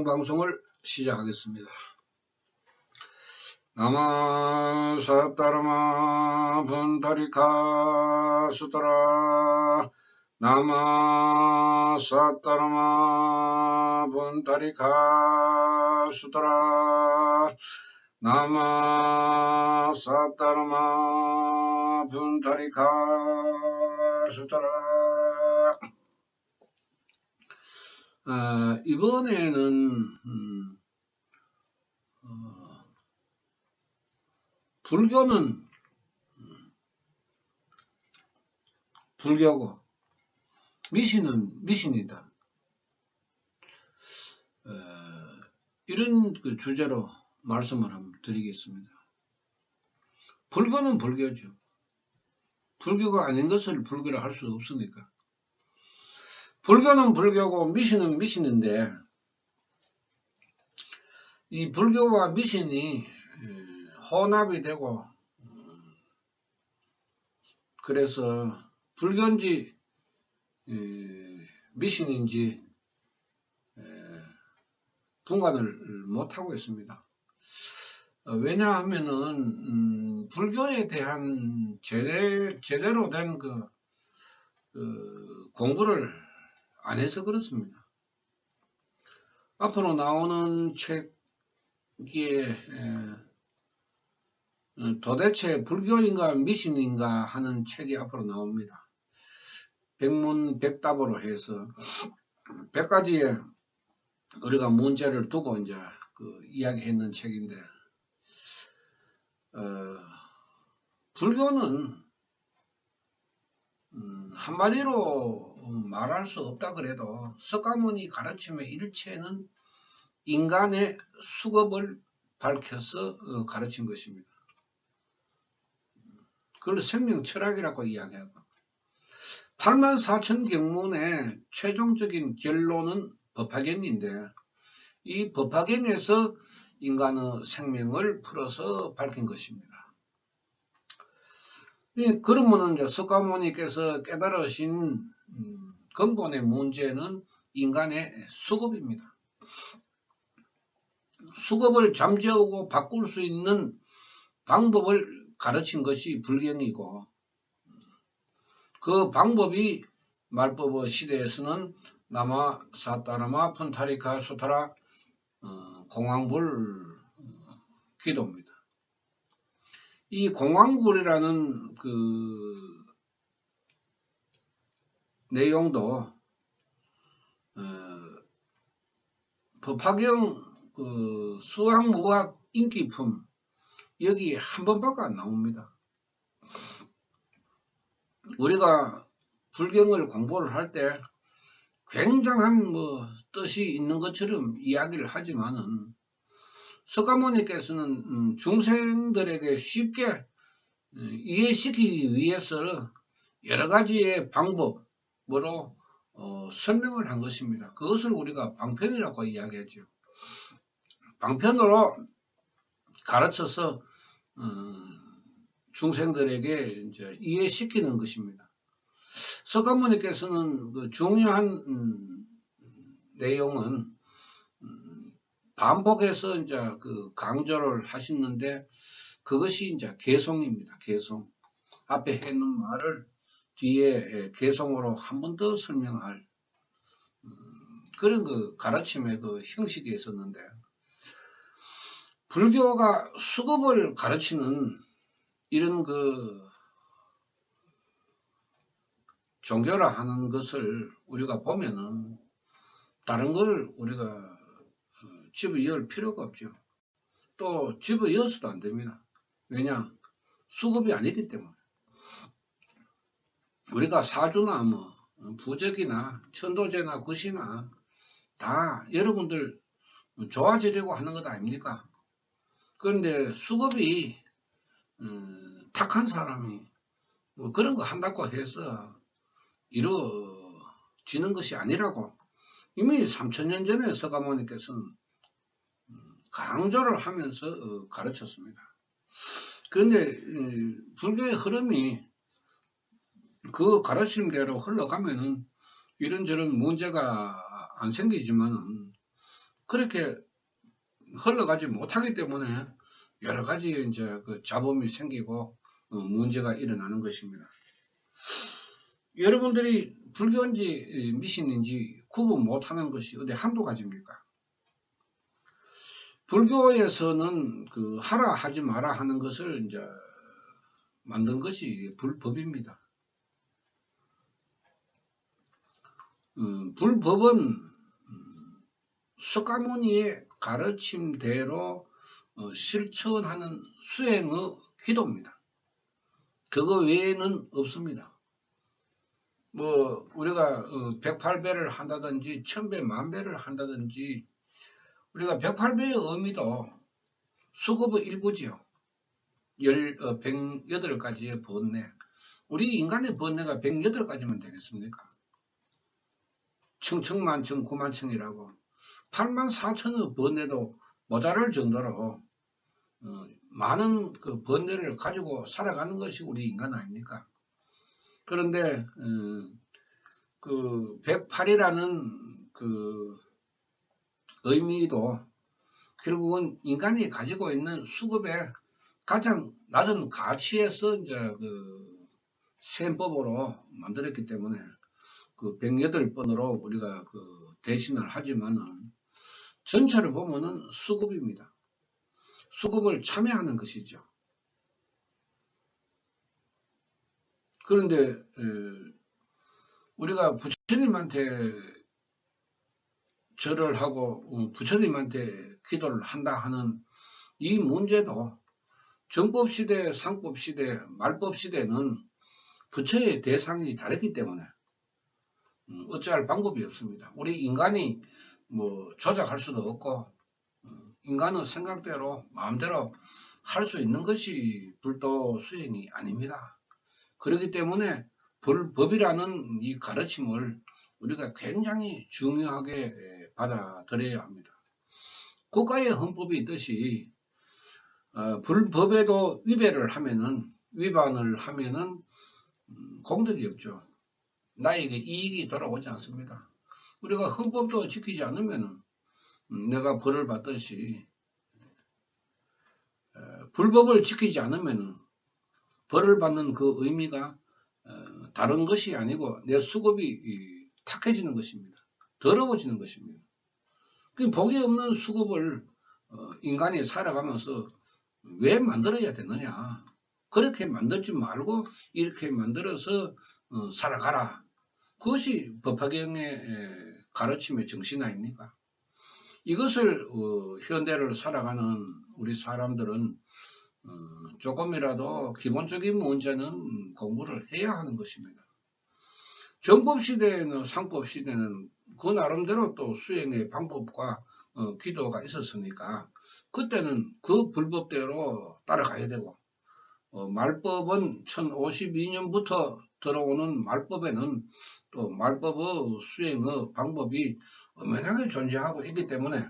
방송을 시작하겠습니다. 나마 사따르마 분타리카 수타라 나마 사따르마 분타리카 수타라 나마 사따르마 분타리카 수타라. 이번에는 불교는 불교고 미신은 미신이다. 이런 그 주제로 말씀을 한번 드리겠습니다. 불교는 불교죠. 불교가 아닌 것을 불교라 할 수 없으니까. 불교는 불교고 미신은 미신인데 이 불교와 미신이 혼합이 되고 그래서 불교인지 미신인지 분간을 못하고 있습니다. 왜냐하면은 불교에 대한 제대로 된 그 공부를 안 해서 그렇습니다. 앞으로 나오는 책에 도대체 불교인가 미신인가 하는 책이 앞으로 나옵니다. 백문백답으로 해서 100가지의 우리가 문제를 두고 이제 이야기했는 책인데 불교는 한마디로 말할 수 없다 그래도 석가모니 가르침의 일체는 인간의 수급을 밝혀서 가르친 것입니다. 그걸 생명철학이라고 이야기하고 84,000경문의 최종적인 결론은 법화경인데 이 법화경에서 인간의 생명을 풀어서 밝힌 것입니다. 그러면 이제 석가모니께서 깨달으신 근본의 문제는 인간의 수급입니다. 수급을 잠재우고 바꿀 수 있는 방법을 가르친 것이 불경이고 그 방법이 말법의 시대에서는 나마 사따라마 푼타리카 수타라 공황불 기도입니다. 이 공황불이라는 그 내용도 법화경 그 수학무학 인기품 여기 한 번밖에 안 나옵니다. 우리가 불경을 공부를 할 때 굉장한 뜻이 있는 것처럼 이야기를 하지만은 석가모니께서는 중생들에게 쉽게 이해시키기 위해서 여러 가지의 방법으로 설명을 한 것입니다. 그것을 우리가 방편이라고 이야기하죠. 방편으로 가르쳐서 중생들에게 이제 이해시키는 것입니다. 석가모니께서는 그 중요한 내용은 반복해서 이제 그 강조를 하시는데 그것이 이제 개송입니다. 개송. 앞에 했는 말을 뒤에 개송으로 한 번 더 설명할 그런 그 가르침의 그 형식이 있었는데 불교가 수급을 가르치는 이런 그 종교라 하는 것을 우리가 보면은 다른 걸 우리가 집어넣을 필요가 없죠. 또 집어넣어서도 안 됩니다. 왜냐? 수급이 아니기 때문에. 우리가 사주나 부적이나 천도제나 굿이나 다 여러분들 좋아지려고 하는 것 아닙니까? 그런데 수급이 탁한 사람이 그런 거 한다고 해서 이루어지는 것이 아니라고 이미 3000년 전에 석가모니께서는 강조를 하면서 가르쳤습니다. 그런데 불교의 흐름이 그 가르침대로 흘러가면은 이런저런 문제가 안 생기지만은 그렇게 흘러가지 못하기 때문에 여러 가지 이제 그 잡음이 생기고 문제가 일어나는 것입니다. 여러분들이 불교인지 미신인지 구분 못하는 것이 어디 한두 가지입니까? 불교에서는 그 하라 하지 마라 하는 것을 이제 만든 것이 불법입니다. 불법은 석가모니의 가르침대로 실천하는 수행의 기도입니다. 그거 외에는 없습니다. 뭐 우리가 108배를 한다든지 1000배, 10,000배를 한다든지 우리가 108배의 의미도 수급의 일부지요. 108가지의 번뇌. 우리 인간의 번뇌가 108가지면 되겠습니까? 청천만청, 구만청이라고 84,000의 번뇌도 모자랄 정도로 많은 그 번뇌를 가지고 살아가는 것이 우리 인간 아닙니까? 그런데 그 108이라는 그 의미도 결국은 인간이 가지고 있는 수급의 가장 낮은 가치에서 이제 그 셈법으로 만들었기 때문에 그 108번으로 우리가 그 대신을 하지만은 전체를 보면은 수급입니다. 수급을 참여하는 것이죠. 그런데 우리가 부처님한테 절을 하고 부처님한테 기도를 한다 하는 이 문제도 정법시대, 상법시대, 말법시대는 부처의 대상이 다르기 때문에 어찌할 방법이 없습니다. 우리 인간이 뭐 조작할 수도 없고 인간의 생각대로 마음대로 할 수 있는 것이 불도 수행이 아닙니다. 그렇기 때문에 불법이라는 이 가르침을 우리가 굉장히 중요하게 받아들여야 합니다. 국가의 헌법이 있듯이 불법에도 위반을 하면은 공덕이 없죠. 나에게 이익이 돌아오지 않습니다. 우리가 헌법도 지키지 않으면 내가 벌을 받듯이 불법을 지키지 않으면 벌을 받는 그 의미가 다른 것이 아니고 내 수급이 탁해지는 것입니다. 더러워지는 것입니다. 복이 없는 수급을 인간이 살아가면서 왜 만들어야 되느냐. 그렇게 만들지 말고 이렇게 만들어서 살아가라. 그것이 법화경의 가르침의 정신 아닙니까? 이것을 현대를 살아가는 우리 사람들은 조금이라도 기본적인 문제는 공부를 해야 하는 것입니다. 정법시대에는 상법시대는 그 나름대로 또 수행의 방법과 기도가 있었으니까 그때는 그 불법대로 따라가야 되고 말법은 1052년부터 들어오는 말법에는 또 말법의 수행의 방법이 엄연하게 존재하고 있기 때문에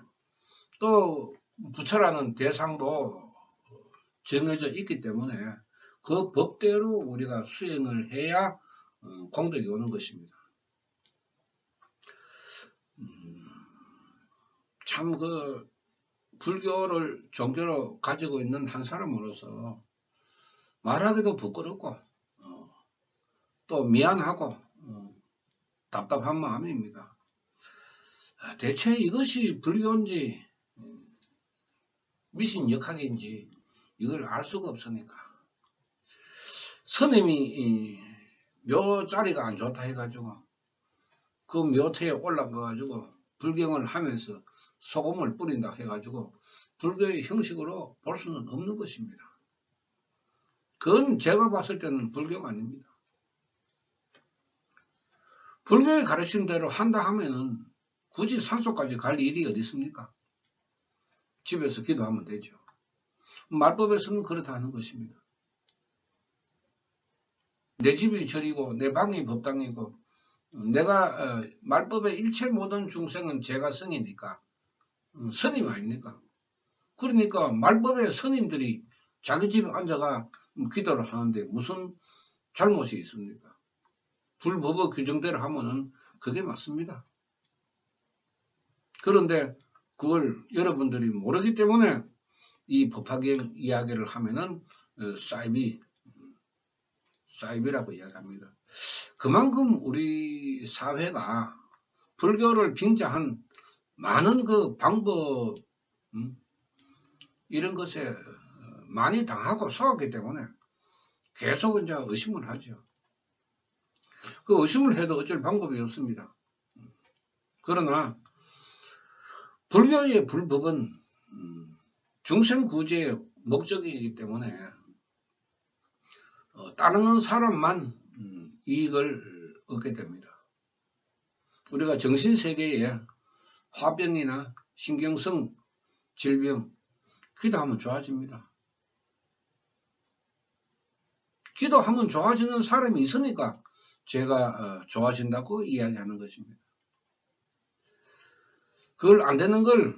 또 부처라는 대상도 정해져 있기 때문에 그 법대로 우리가 수행을 해야 공덕이 오는 것입니다. 참 그 불교를 종교로 가지고 있는 한 사람으로서 말하기도 부끄럽고 또 미안하고 답답한 마음입니다. 대체 이것이 불교인지 미신역학인지 이걸 알 수가 없으니까 스님이 묘 자리가 안 좋다 해가지고 그 묘태에 올라가가지고 불경을 하면서 소금을 뿌린다 해가지고 불교의 형식으로 볼 수는 없는 것입니다. 그건 제가 봤을 때는 불교가 아닙니다. 불교의 가르침대로 한다 하면은 굳이 산속까지 갈 일이 어디 있습니까? 집에서 기도하면 되죠. 말법에서는 그렇다는 것입니다. 내 집이 절이고 내 방이 법당이고 내가 말법의 일체 모든 중생은 제가 성이니까 스님 아닙니까? 그러니까 말법의 스님들이 자기 집에 앉아가 기도를 하는데 무슨 잘못이 있습니까? 불법의 규정대로 하면은 그게 맞습니다. 그런데 그걸 여러분들이 모르기 때문에 이 법화경 이야기를 하면은 사이비라고 이야기합니다. 그만큼 우리 사회가 불교를 빙자한 많은 그 방법 이런 것에 많이 당하고 속았기 때문에 계속 이제 의심을 하죠. 그 의심을 해도 어쩔 방법이 없습니다. 그러나 불교의 불법은 중생구제의 목적이기 때문에 따르는 사람만 이익을 얻게 됩니다. 우리가 정신세계에 화병이나 신경성 질병 기도하면 좋아집니다. 기도하면 좋아지는 사람이 있으니까 제가 좋아진다고 이야기하는 것입니다. 그걸 안 되는 걸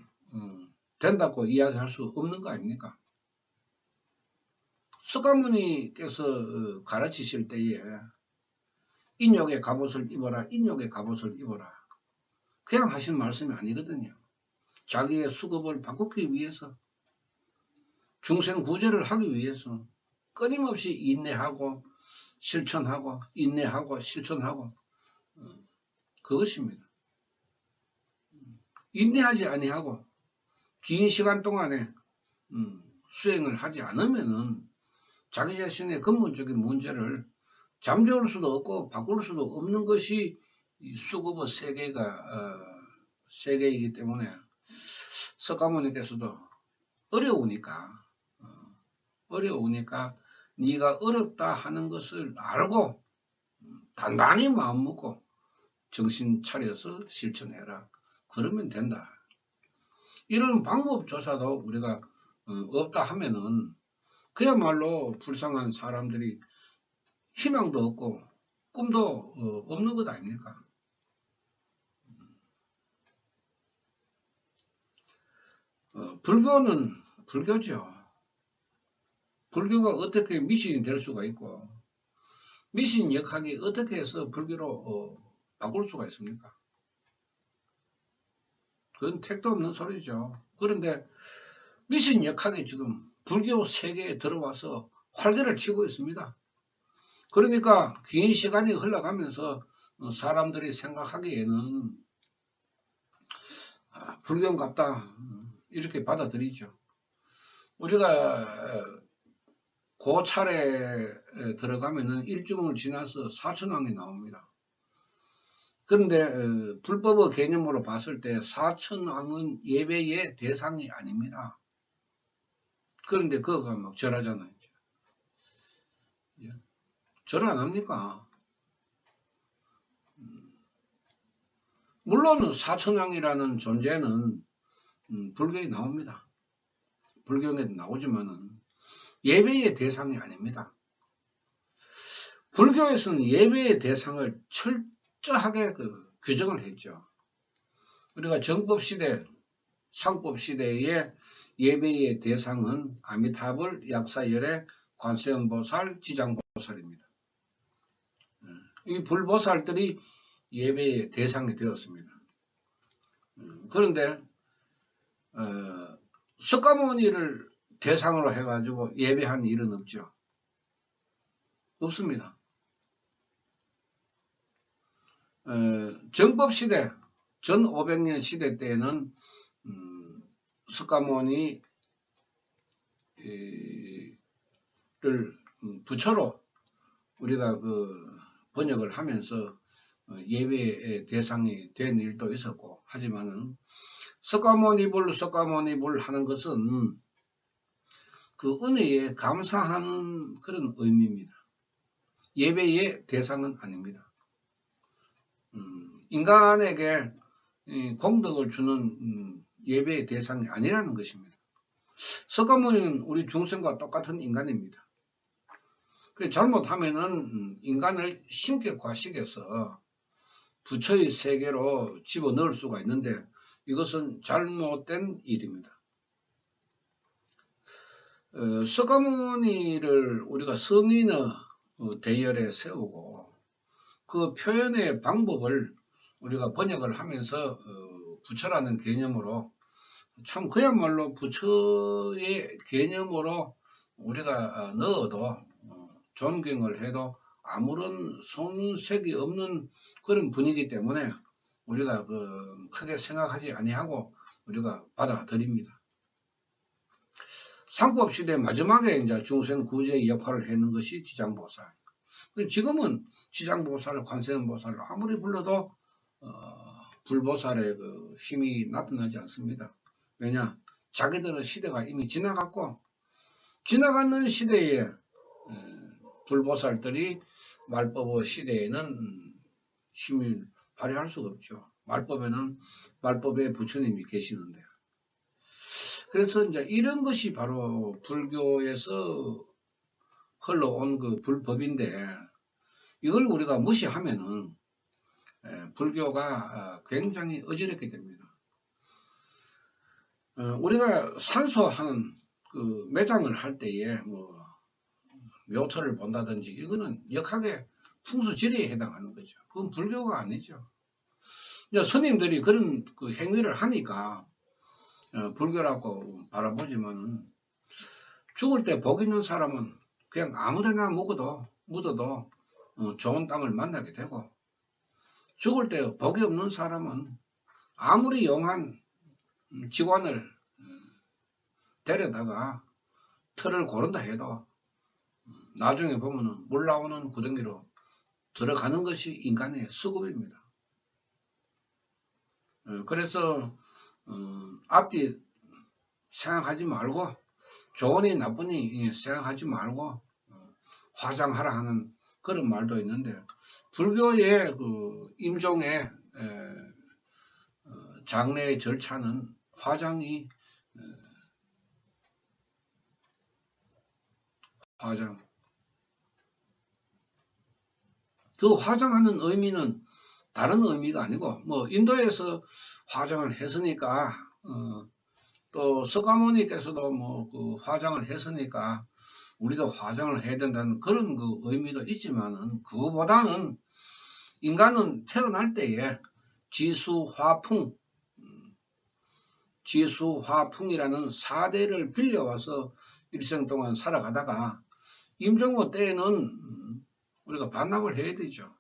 된다고 이야기할 수 없는 거 아닙니까? 석가모니께서 가르치실 때에 인욕의 갑옷을 입어라, 인욕의 갑옷을 입어라. 그냥 하신 말씀이 아니거든요. 자기의 수급을 바꾸기 위해서, 중생 구제를 하기 위해서 끊임없이 인내하고 실천하고 인내하고 실천하고 그것입니다. 인내하지 아니하고 긴 시간 동안에 수행을 하지 않으면은 자기 자신의 근본적인 문제를 잠재울 수도 없고 바꿀 수도 없는 것이 수급의 세계이기 때문에 석가모니께서도 어려우니까 네가 어렵다 하는 것을 알고 단단히 마음 먹고 정신 차려서 실천해라. 그러면 된다. 이런 방법조차도 우리가 없다 하면은 그야말로 불쌍한 사람들이 희망도 없고 꿈도 없는 것 아닙니까? 불교는 불교죠. 불교가 어떻게 미신이 될 수가 있고 미신 역학이 어떻게 해서 불교로 바꿀 수가 있습니까? 그건 택도 없는 소리죠. 그런데 미신 역학이 지금 불교 세계에 들어와서 활개를 치고 있습니다. 그러니까 긴 시간이 흘러가면서 사람들이 생각하기에는 불교인갑다 이렇게 받아들이죠. 우리가 고찰에 들어가면은 일중을 지나서 사천왕이 나옵니다. 그런데 불법의 개념으로 봤을 때 사천왕은 예배의 대상이 아닙니다. 그런데 그거가 막 절하잖아요. 절 안 합니까? 물론 사천왕이라는 존재는 불교에 나옵니다. 불교에도 나오지만은 예배의 대상이 아닙니다. 불교에서는 예배의 대상을 철저하게 규정을 했죠. 우리가 정법시대, 상법시대의 예배의 대상은 아미타불, 약사열애, 관세음보살, 지장보살입니다. 이 불보살들이 예배의 대상이 되었습니다. 그런데 석가모니를 대상으로 해가지고 예배한 일은 없죠. 없습니다. 정법시대, 전 500년 시대 때에는 석가모니를 부처로 우리가 번역을 하면서 예배의 대상이 된 일도 있었고 하지만은 석가모니불 하는 것은 그 은혜에 감사하는 그런 의미입니다. 예배의 대상은 아닙니다. 인간에게 공덕을 주는 예배의 대상이 아니라는 것입니다. 석가모니는 우리 중생과 똑같은 인간입니다. 잘못하면은 인간을 신격화시켜서 부처의 세계로 집어넣을 수가 있는데 이것은 잘못된 일입니다. 석가모니를 우리가 성인의 대열에 세우고 그 표현의 방법을 우리가 번역을 하면서 부처라는 개념으로 참 그야말로 부처의 개념으로 우리가 넣어도 존경을 해도 아무런 손색이 없는 그런 분위기 때문에 우리가 크게 생각하지 아니하고 우리가 받아들입니다. 상법 시대 마지막에 이제 중생 구제의 역할을 했는 것이 지장보살. 지금은 지장보살, 관세음보살 아무리 불러도 불보살의 그 힘이 나타나지 않습니다. 왜냐? 자기들의 시대가 이미 지나갔고 지나가는 시대에 불보살들이 말법의 시대에는 힘을 발휘할 수가 없죠. 말법에는 말법의 부처님이 계시는데. 그래서 이제 이런 것이 바로 불교에서 흘러온 그 불법인데 이걸 우리가 무시하면은 불교가 굉장히 어지럽게 됩니다. 우리가 산소하는 그 매장을 할 때에 뭐 묘토를 본다든지 이거는 역학의 풍수지리에 해당하는 거죠. 그건 불교가 아니죠. 스님들이 그런 그 행위를 하니까 불교라고 바라보지만은 죽을 때 복 있는 사람은 그냥 아무데나 묻어도 좋은 땅을 만나게 되고 죽을 때 복이 없는 사람은 아무리 영한 직관을 데려다가 털을 고른다 해도 나중에 보면은 물 나오는 구덩이로 들어가는 것이 인간의 수급입니다. 그래서 앞뒤 생각하지 말고 좋으니 나쁘니 생각하지 말고 화장하라 하는 그런 말도 있는데 불교의 그 임종의 장례의 절차는 화장 그 화장하는 의미는 다른 의미가 아니고 뭐 인도에서 화장을 했으니까 또 석가모니께서도 뭐 그 화장을 했으니까 우리도 화장을 해야 된다는 그런 그 의미도 있지만은 그거보다는 인간은 태어날 때에 지수화풍이라는 4대를 빌려와서 일생 동안 살아가다가 임종호 때에는 우리가 반납을 해야 되죠.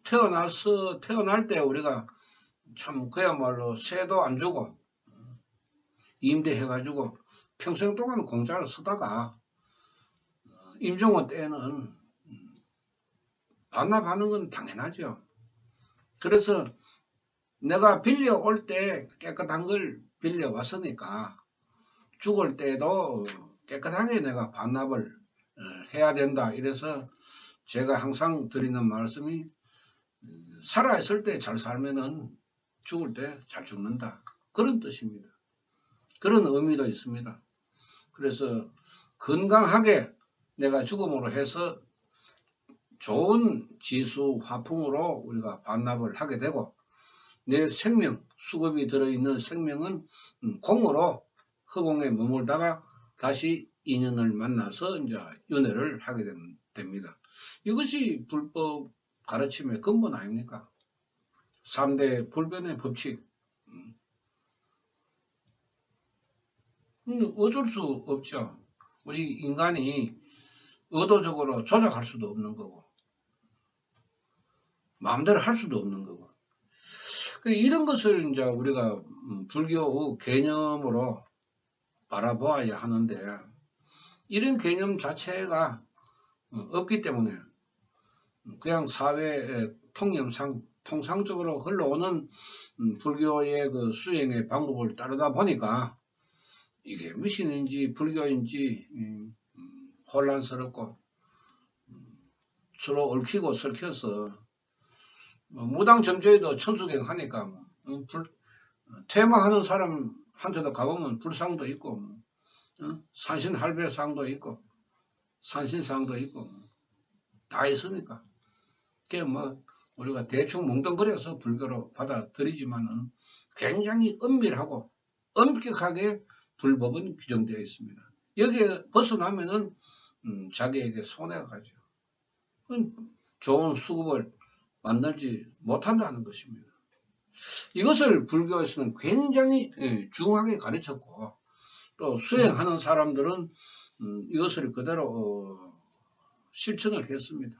태어날 때 우리가 참 그야말로 세도 안 주고 임대해가지고 평생 동안 공짜를 쓰다가 임종호 때에는 반납하는 건 당연하죠. 그래서 내가 빌려올 때 깨끗한 걸 빌려왔으니까 죽을 때도 깨끗하게 내가 반납을 해야 된다. 이래서 제가 항상 드리는 말씀이 살아있을 때 잘 살면은 죽을 때 잘 죽는다. 그런 뜻입니다. 그런 의미도 있습니다. 그래서 건강하게 내가 죽음으로 해서 좋은 지수 화풍으로 우리가 반납을 하게 되고 내 생명, 수급이 들어있는 생명은 공으로 허공에 머물다가 다시 인연을 만나서 이제 연애를 하게 됩니다. 이것이 불법 가르침의 근본 아닙니까? 3대 불변의 법칙. 어쩔 수 없죠. 우리 인간이 의도적으로 조작할 수도 없는 거고 마음대로 할 수도 없는 거고 이런 것을 이제 우리가 불교의 개념으로 바라보아야 하는데 이런 개념 자체가 없기 때문에 그냥 사회 통상적으로 흘러오는 불교의 그 수행의 방법을 따르다 보니까 이게 미신인지 불교인지 혼란스럽고 서로 얽히고 설켜서 무당점주에도 천수경 하니까 퇴마하는 사람한테도 가보면 불상도 있고 산신할배상도 있고 산신상도 있고 다 있으니까 그게 뭐 우리가 대충 뭉뚱그려서 불교로 받아들이지만은 굉장히 엄밀하고 엄격하게 불법은 규정되어 있습니다. 여기에 벗어나면은 자기에게 손해가 가죠. 좋은 수급을 만들지 못한다는 것입니다. 이것을 불교에서는 굉장히 중요하게 가르쳤고 또 수행하는 사람들은 이것을 그대로 실천을 했습니다.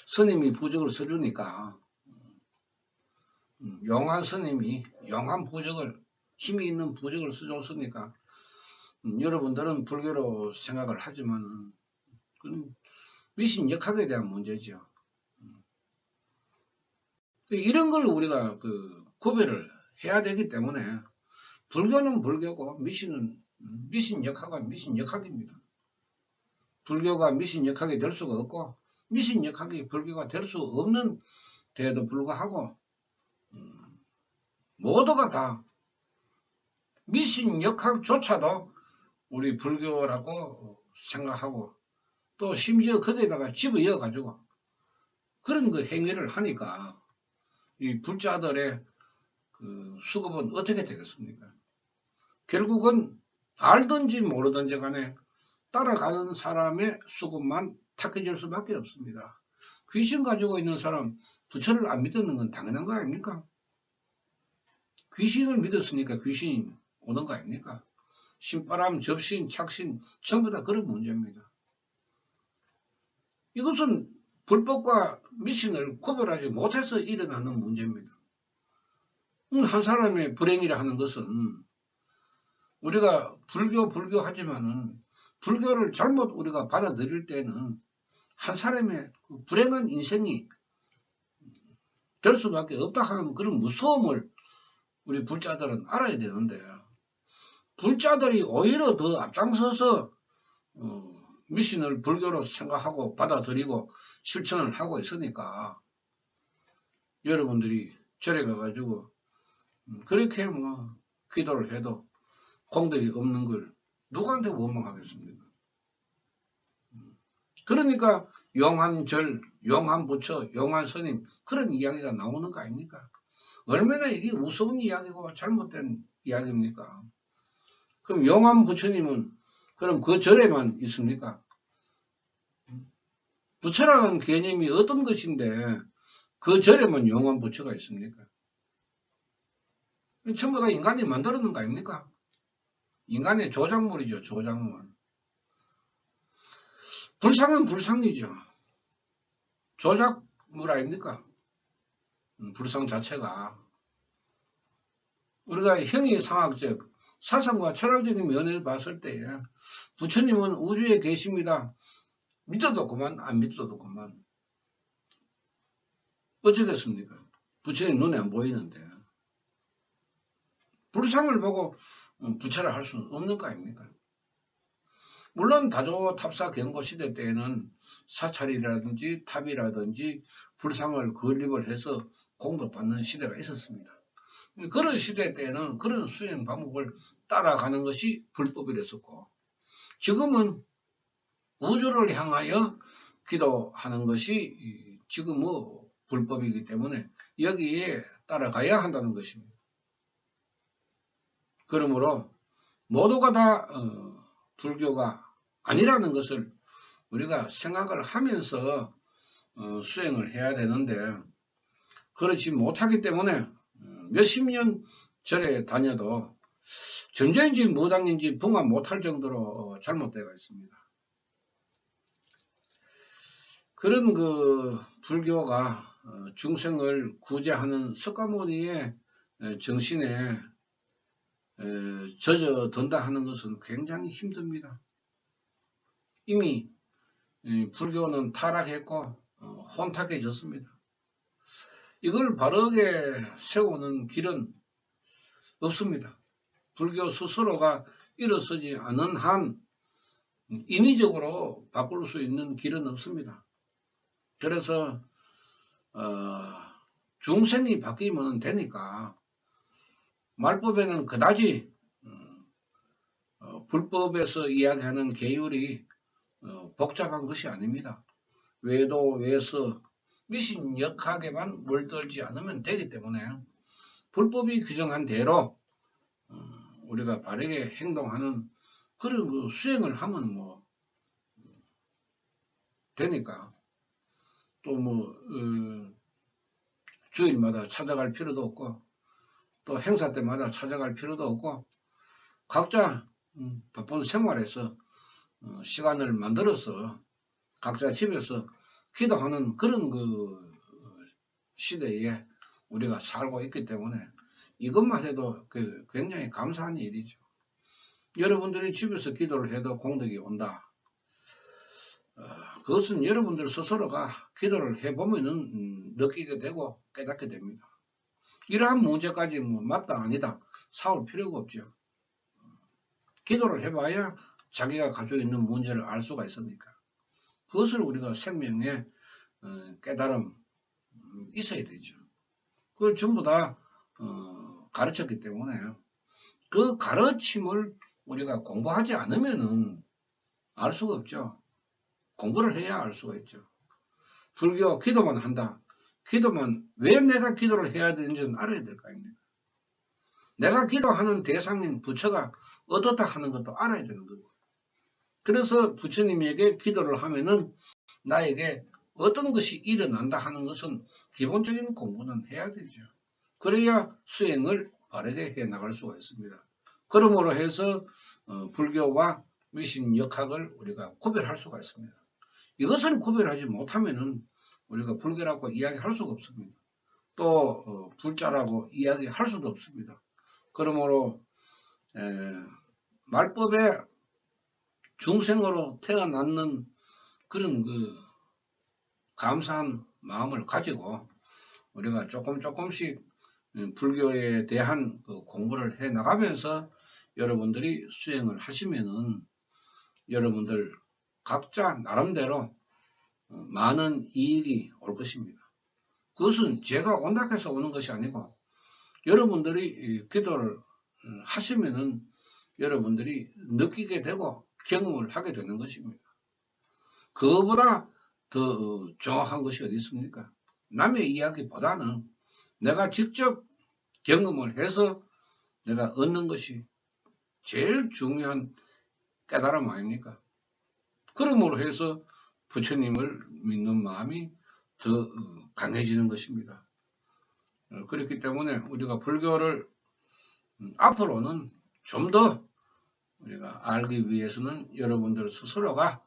스님이 부적을 써주니까 용한 스님이 용한 부적을 힘이 있는 부적을 써줬으니까 여러분들은 불교로 생각을 하지만 미신역학에 대한 문제죠. 이런 걸 우리가 구별을 해야 되기 때문에 불교는 불교고 미신역학은 미신역학입니다. 불교가 미신역학이 될 수가 없고 미신역학이 불교가 될 수 없는 데에도 불구하고 모두가 다 미신역학조차도 우리 불교라고 생각하고 또 심지어 거기에다가 집어이어 가지고 그런 그 행위를 하니까 이 불자들의 수급은 어떻게 되겠습니까? 결국은 알든지 모르든지 간에 따라가는 사람의 수급만 탁해질 수밖에 없습니다. 귀신 가지고 있는 사람 부처를 안 믿는 건 당연한 거 아닙니까? 귀신을 믿었으니까 귀신이 오는 거 아닙니까? 신바람, 접신, 착신 전부 다 그런 문제입니다. 이것은 불법과 미신을 구별하지 못해서 일어나는 문제입니다. 한 사람의 불행이라 하는 것은 우리가 불교 하지만은 불교를 잘못 우리가 받아들일 때는 한 사람의 불행한 인생이 될 수밖에 없다 하는 그런 무서움을 우리 불자들은 알아야 되는데 불자들이 오히려 더 앞장서서 미신을 불교로 생각하고 받아들이고 실천을 하고 있으니까 여러분들이 절에 가가지고 그렇게 기도를 해도 공덕이 없는 걸 누구한테 원망하겠습니까? 그러니까 용한절, 용한부처, 용한스님 그런 이야기가 나오는 거 아닙니까? 얼마나 이게 우스운 이야기고 잘못된 이야기입니까? 그럼 용한부처님은 그럼 그 절에만 있습니까? 부처라는 개념이 어떤 것인데 그 절에만 용한부처가 있습니까? 전부 다 인간이 만들어놓은 거 아닙니까? 인간의 조작물이죠, 조작물. 불상은 불상이죠. 조작물 아닙니까? 불상 자체가. 우리가 형이상학적, 사상과 철학적인 면을 봤을 때 부처님은 우주에 계십니다. 믿어도 그만, 안 믿어도 그만. 어쩌겠습니까? 부처님 눈에 안 보이는데. 불상을 보고 부처를 할 수는 없는 거 아닙니까? 물론 다조탑사 경고 시대 때에는 사찰이라든지 탑이라든지 불상을 건립을 해서 공급받는 시대가 있었습니다. 그런 시대 때에는 그런 수행 방법을 따라가는 것이 불법이랬었고 지금은 우주를 향하여 기도하는 것이 지금 불법이기 때문에 여기에 따라가야 한다는 것입니다. 그러므로 모두가 다 불교가 아니라는 것을 우리가 생각을 하면서 수행을 해야 되는데 그렇지 못하기 때문에 몇십 년 절에 다녀도 전쟁인지 무당인지 분간 못할 정도로 잘못되어 있습니다. 그런 불교가 중생을 구제하는 석가모니의 정신에 젖어든다 하는 것은 굉장히 힘듭니다. 이미 불교는 타락했고 혼탁해졌습니다. 이걸 바르게 세우는 길은 없습니다. 불교 스스로가 일어서지 않은 한 인위적으로 바꿀 수 있는 길은 없습니다. 그래서 중생이 바뀌면 되니까 말법에는 그다지 불법에서 이야기하는 계율이 복잡한 것이 아닙니다. 외도, 외서, 미신역학에만 물들지 않으면 되기 때문에 불법이 규정한 대로 우리가 바르게 행동하는 그런 수행을 하면 되니까 또 주일마다 찾아갈 필요도 없고 또 행사 때마다 찾아갈 필요도 없고 각자 바쁜 생활에서 시간을 만들어서 각자 집에서 기도하는 그런 그 시대에 우리가 살고 있기 때문에 이것만 해도 굉장히 감사한 일이죠. 여러분들이 집에서 기도를 해도 공덕이 온다. 그것은 여러분들 스스로가 기도를 해보면은 느끼게 되고 깨닫게 됩니다. 이러한 문제까지 뭐 맞다 아니다 싸울 필요가 없죠. 기도를 해봐야 자기가 가지고 있는 문제를 알 수가 있으니까 그것을 우리가 생명의 깨달음 있어야 되죠. 그걸 전부 다 가르쳤기 때문에 그 가르침을 우리가 공부하지 않으면은 알 수가 없죠. 공부를 해야 알 수가 있죠. 불교 기도만 한다. 기도만 왜 내가 기도를 해야 되는지는 알아야 될 거 아닙니까? 내가 기도하는 대상인 부처가 어떻다 하는 것도 알아야 되는 거고. 그래서 부처님에게 기도를 하면은 나에게 어떤 것이 일어난다 하는 것은 기본적인 공부는 해야 되죠. 그래야 수행을 바르게 해 나갈 수가 있습니다. 그러므로 해서 불교와 미신 역학을 우리가 구별할 수가 있습니다. 이것을 구별하지 못하면은 우리가 불교라고 이야기할 수가 없습니다. 또 불자라고 이야기할 수도 없습니다. 그러므로 말법에 중생으로 태어났는 그런 그 감사한 마음을 가지고 우리가 조금씩 불교에 대한 그 공부를 해 나가면서 여러분들이 수행을 하시면은 여러분들 각자 나름대로 많은 이익이 올 것입니다. 그것은 제가 온다고 해서 오는 것이 아니고 여러분들이 기도를 하시면은 여러분들이 느끼게 되고 경험을 하게 되는 것입니다. 그거보다 더 정확한 것이 어디 있습니까? 남의 이야기보다는 내가 직접 경험을 해서 내가 얻는 것이 제일 중요한 깨달음 아닙니까? 그러므로 해서 부처님을 믿는 마음이 더 강해지는 것입니다. 그렇기 때문에 우리가 불교를 앞으로는 좀 더 우리가 알기 위해서는 여러분들 스스로가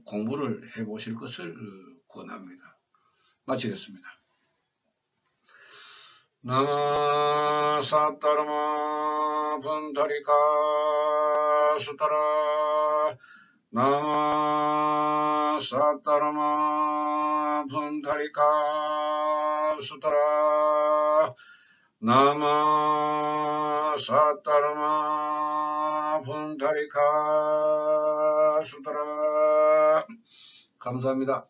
공부를 해보실 것을 권합니다. 마치겠습니다. 나마 사타르마 분타리카 수타라 나마 사타르마 분타리카 수타라 나마 사타르마 분타리카 수타라 감사합니다.